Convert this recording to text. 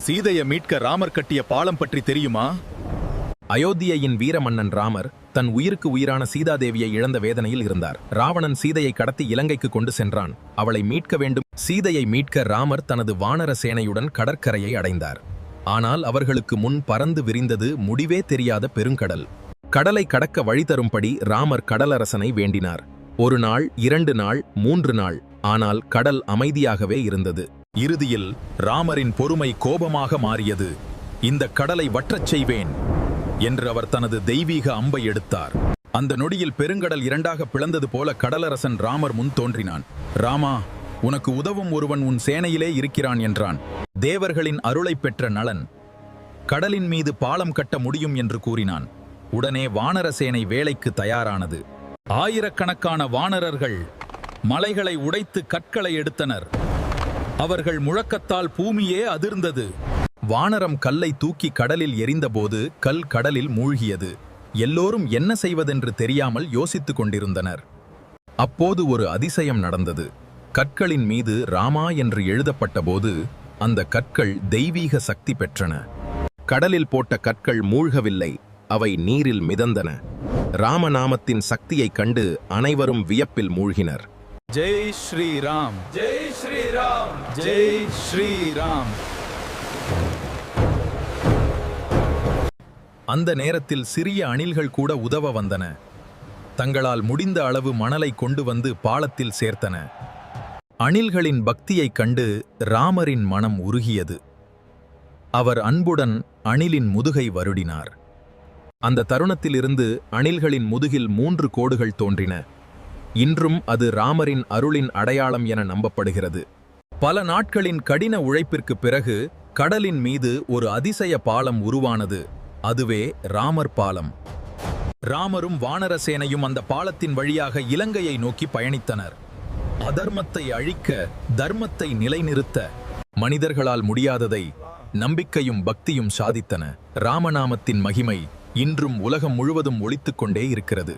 சீதையை மீட்க ராமர் கட்டிய பாலம் பற்றி தெரியுமா? அயோத்தியின் வீரமன்னன் ராமர் தன் உயிருக்கு உயிரான சீதாதேவியை இழந்த வேதனையில் இருந்தார். ராவணன் சீதையை கடத்தி இலங்கைக்கு கொண்டு சென்றான். அவளை மீட்க வேண்டும். சீதையை மீட்க ராமர் தனது வானர சேனையுடன் கடற்கரையை அடைந்தார். ஆனால் அவர்களுக்கு முன் பறந்து விரிந்தது முடிவே தெரியாத பெருங்கடல். கடலை கடக்க வழி தரும்படி ராமர் கடலரசனை வேண்டினார். 1 நாள், 2 நாள், 3 நாள். ஆனால் கடல் அமைதியாகவே இருந்தது. இறுதியில் ராமரின் பொறுமை கோபமாக மாறியது. இந்த கடலை வற்றச் செய்வேன் என்று அவர் தனது தெய்வீக அம்பை எடுத்தார். அந்த நொடியில் பெருங்கடல் 2ஆக பிளந்தது போல கடலரசன் ராமர் முன் தோன்றினான். ராமா, உனக்கு உதவும் ஒருவன் உன் சேனையிலே இருக்கிறான் என்றான். தேவர்களின் அருளை பெற்ற நளன் கடலின் மீது பாலம் கட்ட முடியும் என்று கூறினான். உடனே வானர சேனை வேலைக்கு தயாரானது. ஆயிரக்கணக்கான வானரர்கள் மலைகளை உடைத்து கற்களை எடுத்தனர். அவர்கள் முழக்கத்தால் பூமியே அதிர்ந்தது. வானரம் கல்லை தூக்கி கடலில் எறிந்தபோது கல் கடலில் மூழ்கியது. எல்லோரும் என்ன செய்வதென்று தெரியாமல் யோசித்துக் கொண்டிருந்தனர். அப்போது ஒரு அதிசயம் நடந்தது. கற்களின் மீது ராமா என்று எழுதப்பட்டபோது அந்த கற்கள் தெய்வீக சக்தி பெற்றன. கடலில் போட்ட கற்கள் மூழ்கவில்லை, அவை நீரில் மிதந்தன. ராமநாமத்தின் சக்தியைக் கண்டு அனைவரும் வியப்பில் மூழ்கினர். ஜெய் ஸ்ரீராம், ஜெய் ஸ்ரீராம், ஜெய் ஸ்ரீராம். அந்த நேரத்தில் சிறிய அணில்கள் கூட உதவ வந்தன. தங்களால் முடிந்த அளவு மணலை கொண்டு வந்து பாலத்தில் சேர்த்தன. அணில்களின் பக்தியைக் கண்டு ராமரின் மனம் உருகியது. அவர் அன்புடன் அணிலின் முதுகை வருடினார். அந்த தருணத்திலிருந்து அணில்களின் முதுகில் 3 கோடுகள் தோன்றின. இன்றும் அது ராமரின் அருளின் அடையாளம் என நம்பப்படுகிறது. பல நாட்களின் கடின உழைப்பிற்கு பிறகு கடலின் மீது ஒரு அதிசய பாலம் உருவானது. அதுவே ராமர் பாலம். ராமரும் வானர சேனையும் அந்த பாலத்தின் வழியாக இலங்கையை நோக்கி பயணித்தனர். அதர்மத்தை அழிக்க, தர்மத்தை நிலைநிறுத்த மனிதர்களால் முடியாததை நம்பிக்கையும் பக்தியும் சாதித்தன. ராமநாமத்தின் மகிமை இன்றும் உலகம் முழுவதும் ஒலித்துக் கொண்டே இருக்கிறது.